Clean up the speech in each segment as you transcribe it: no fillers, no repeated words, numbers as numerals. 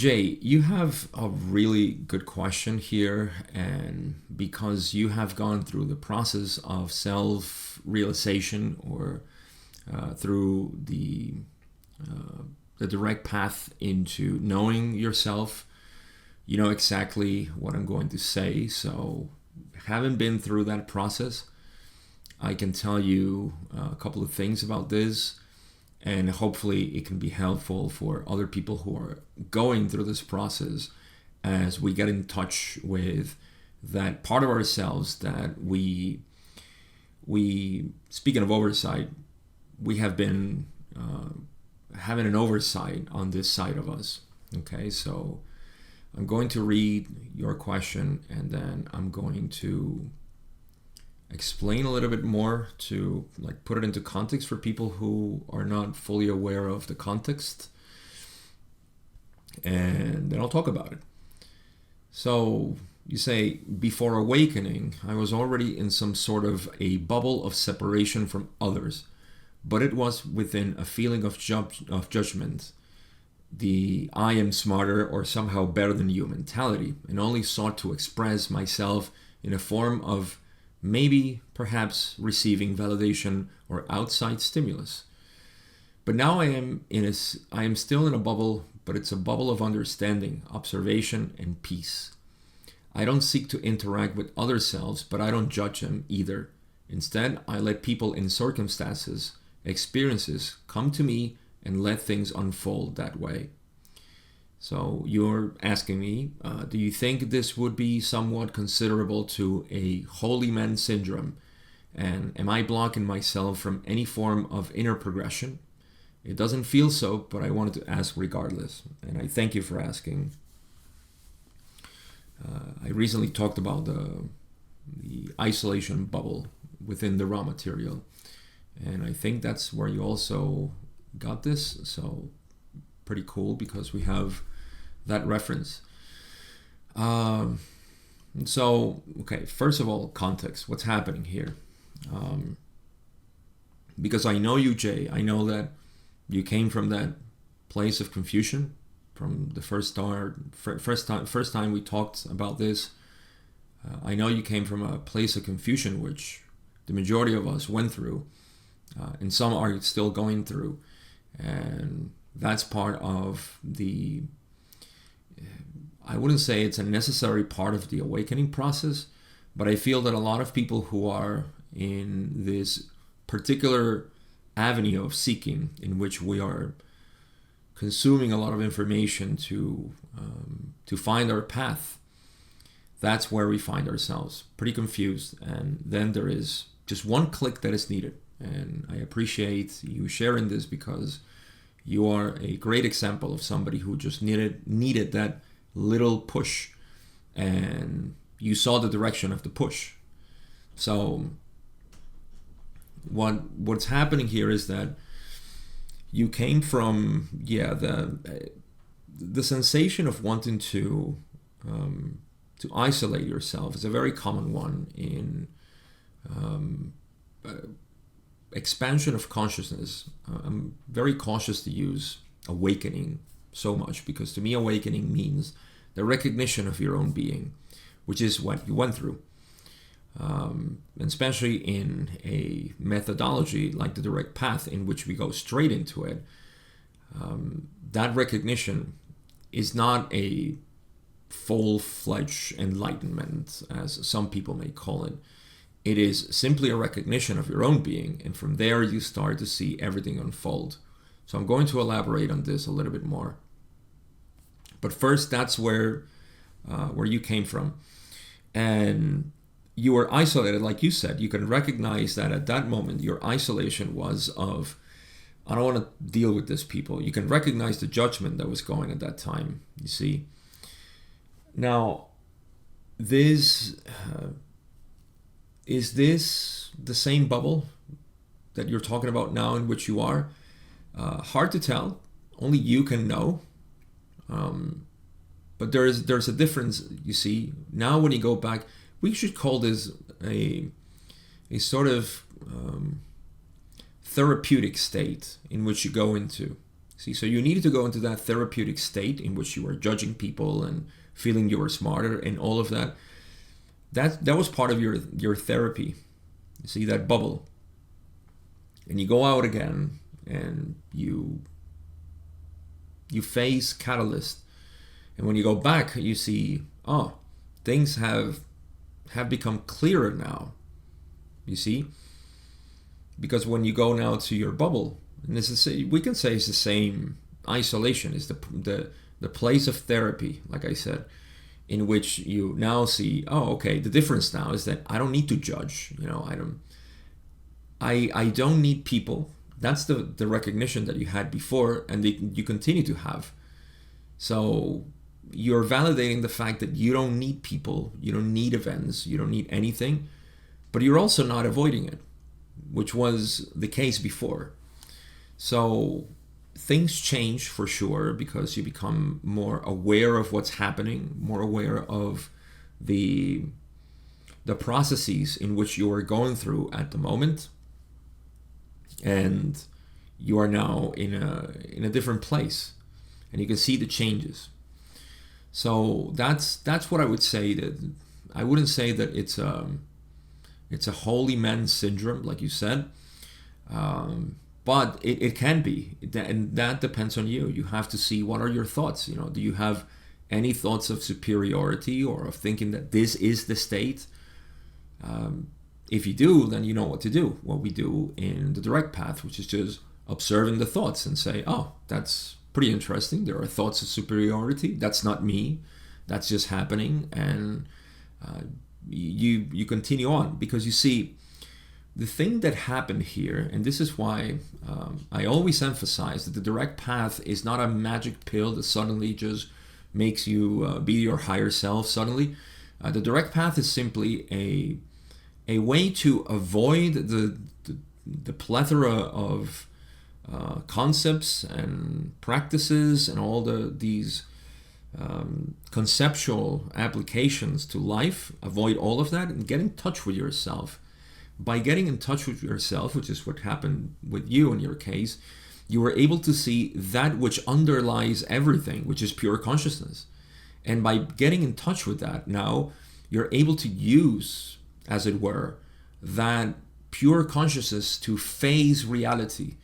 Jay, you have a really good question here, and because you have gone through the process of self realization or through the direct path into knowing yourself, you know exactly what I'm going to say. So, having been through that process, I can tell you a couple of things about this, and hopefully it can be helpful for other people who are going through this process as we get in touch with that part of ourselves that we speaking of oversight, we have been having an oversight on this side of us. Okay, so I'm going to read your question, and then I'm going to explain a little bit more to like put it into context for people who are not fully aware of the context, and then I'll talk about it. So you say, before awakening, I was already in some sort of a bubble of separation from others, but it was within a feeling of judgment, the I am smarter or somehow better than you mentality, and only sought to express myself in a form of maybe perhaps receiving validation or outside stimulus. But now I am still in a bubble, but it's a bubble of understanding, observation, and peace. I don't seek to interact with other selves, but I don't judge them either. Instead, I let people in circumstances, experiences come to me and let things unfold that way. So you're asking me, do you think this would be somewhat considerable to a holy man syndrome? And am I blocking myself from any form of inner progression? It doesn't feel so, but I wanted to ask regardless. And I thank you for asking. I recently talked about the isolation bubble within the raw material. And I think that's where you also got this. So pretty cool because we have that reference. So, okay, first of all, context. What's happening here? Because I know you, Jay. I know that you came from that place of confusion from the first time we talked about this. I know you came from a place of confusion, which the majority of us went through, and some are still going through, and that's part of the, I wouldn't say it's a necessary part of the awakening process, but I feel that a lot of people who are in this particular avenue of seeking, in which we are consuming a lot of information to find our path, that's where we find ourselves pretty confused. And then there is just one click that is needed. And I appreciate you sharing this because you are a great example of somebody who just needed that little push, and you saw the direction of the push. So what's happening here is that you came from the sensation of wanting to isolate yourself is a very common one in expansion of consciousness. I'm very cautious to use awakening so much because to me awakening means the recognition of your own being, which is what you went through. And especially in a methodology like the direct path, in which we go straight into it, that recognition is not a full-fledged enlightenment, as some people may call it. It is simply a recognition of your own being, and from there you start to see everything unfold. So I'm going to elaborate on this a little bit more. But first, that's where you came from. And you were isolated, like you said. You can recognize that at that moment, your isolation was of, I don't want to deal with this people. You can recognize the judgment that was going at that time, you see. Now, is this the same bubble that you're talking about now in which you are? Hard to tell. Only you can know. But there's a difference, you see. Now when you go back, we should call this a sort of therapeutic state in which you go into. See, so you needed to go into that therapeutic state in which you were judging people and feeling you were smarter and all of that. That was part of your therapy. You see, that bubble. And you go out again and you face catalyst. And when you go back, you see, oh, things have become clearer now. You see? Because when you go now to your bubble, and this is, we can say it's the same isolation, is the place of therapy, like I said, in which you now see, oh, okay, the difference now is that I don't need to judge. I don't need people. That's the recognition that you had before, and you continue to have. So you're validating the fact that you don't need people, you don't need events, you don't need anything, but you're also not avoiding it, which was the case before. So things change for sure because you become more aware of what's happening, more aware of the processes in which you are going through at the moment, and you are now in a different place, and you can see the changes. So that's what I would say. That I wouldn't say that it's a holy man syndrome, like you said, but it can be, and that depends on you. You have to see, what are your thoughts. Do you have any thoughts of superiority or of thinking that this is the state? If you do, then you know what to do. What we do in the direct path, which is just observing the thoughts and say, oh, that's pretty interesting. There are thoughts of superiority. That's not me. That's just happening. And you continue on, because you see, the thing that happened here, and this is why I always emphasize that the direct path is not a magic pill that suddenly just makes you be your higher self suddenly. The direct path is simply a way to avoid the plethora of concepts and practices and all these conceptual applications to life. Avoid all of that and get in touch with yourself. By getting in touch with yourself, which is what happened with you in your case, you were able to see that which underlies everything, which is pure consciousness. And by getting in touch with that, now you're able to use, as it were, that pure consciousness to phase reality.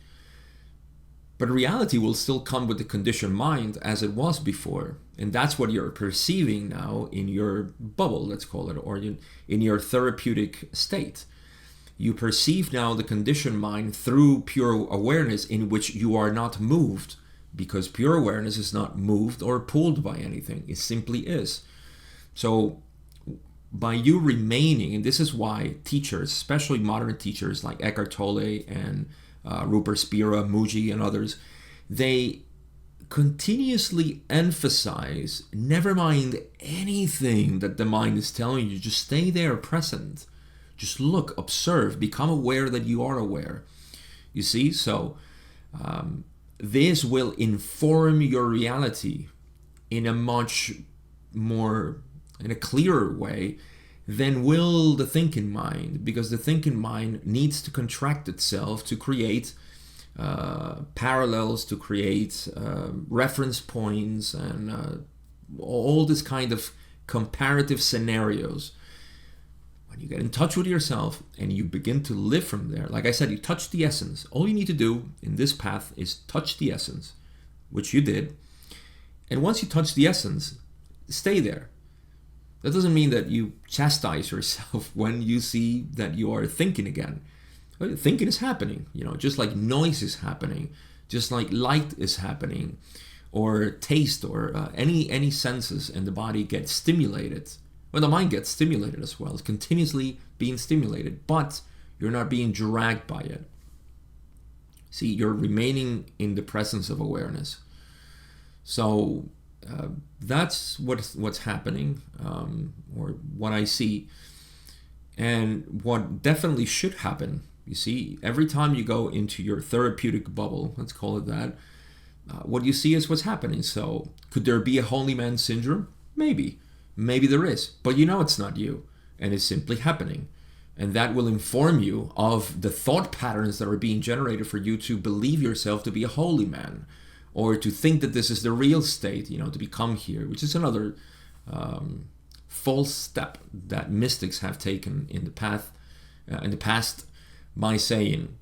But reality will still come with the conditioned mind as it was before. And that's what you're perceiving now in your bubble, let's call it, or in your therapeutic state. You perceive now the conditioned mind through pure awareness, in which you are not moved, because pure awareness is not moved or pulled by anything. It simply is. So by you remaining, and this is why teachers, especially modern teachers like Eckhart Tolle and Rupert Spira, Muji, and others, they continuously emphasize, never mind anything that the mind is telling you, just stay there present. Just look, observe, become aware that you are aware. You see, so this will inform your reality in a much more, in a clearer way than will the thinking mind, because the thinking mind needs to contract itself to create parallels, to create reference points, and all this kind of comparative scenarios. When you get in touch with yourself and you begin to live from there, like I said, you touch the essence. All you need to do in this path is touch the essence, which you did. And once you touch the essence, stay there. That doesn't mean that you chastise yourself when you see that you are thinking again. Thinking is happening, just like noise is happening, just like light is happening, or taste, or any senses in the body get stimulated. Well, the mind gets stimulated as well. It's continuously being stimulated, but you're not being dragged by it. See, you're remaining in the presence of awareness. So that's what's happening, or what I see. And what definitely should happen, you see, every time you go into your therapeutic bubble, let's call it that, what you see is what's happening. So could there be a holy man syndrome? Maybe. Maybe there is, but it's not you, and it's simply happening. And that will inform you of the thought patterns that are being generated for you to believe yourself to be a holy man, or to think that this is the real state, to become here, which is another false step that mystics have taken in the past by saying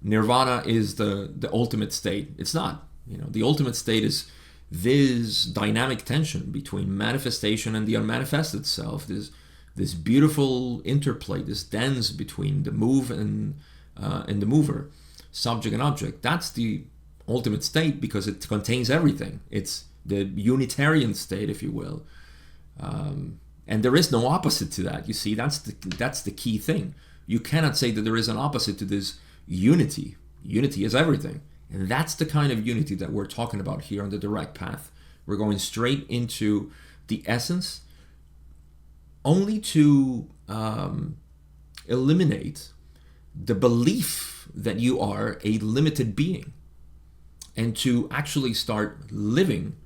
nirvana is the ultimate state. It's not. The ultimate state is this dynamic tension between manifestation and the unmanifested self, this beautiful interplay, this dance between the move and the mover, subject and object. That's the ultimate state because it contains everything. It's the Unitarian state, if you will. And there is no opposite to that. You see, that's the key thing. You cannot say that there is an opposite to this unity. Unity is everything. And that's the kind of unity that we're talking about here on the direct path. We're going straight into the essence, only to eliminate the belief that you are a limited being, and to actually start living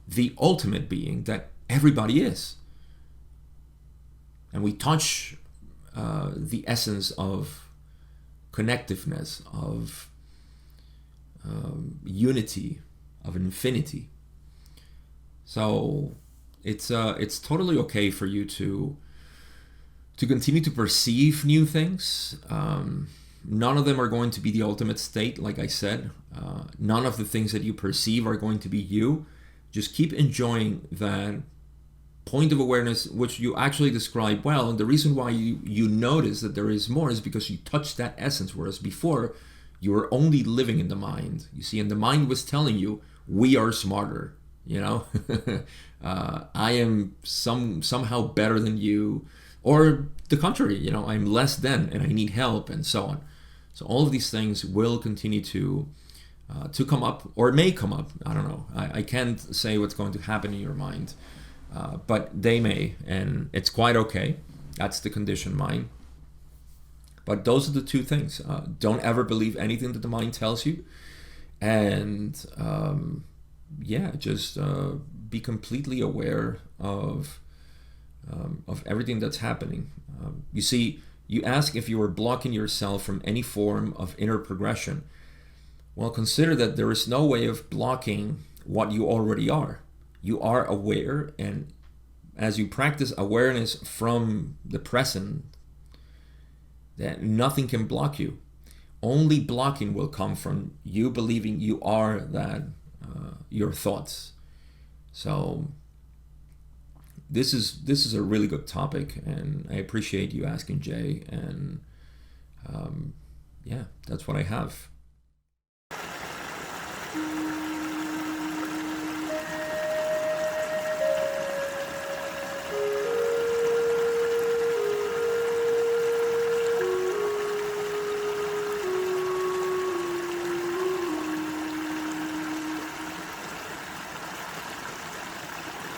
the ultimate being that everybody is. And we touch the essence of connectiveness, of unity, of infinity. So it's totally okay for you to continue to perceive new things. None of them are going to be the ultimate state, like I said. None of the things that you perceive are going to be you. Just keep enjoying that point of awareness, which you actually describe well. And the reason why you notice that there is more is because you touched that essence, whereas before you were only living in the mind. You see, and the mind was telling you, we are smarter, I am somehow better than you, or the contrary, I'm less than and I need help, and so on. So all of these things will continue to come up, or may come up. I don't know. I can't say what's going to happen in your mind, but they may, and it's quite okay. That's the conditioned mind. But those are the two things. Don't ever believe anything that the mind tells you, and just be completely aware of everything that's happening. You see, you ask if you are blocking yourself from any form of inner progression. Well, consider that there is no way of blocking what you already are. You are aware, and as you practice awareness from the present, that nothing can block you. Only blocking will come from you believing you are that, your thoughts. So this is a really good topic, and I appreciate you asking, Jay. And that's what I have.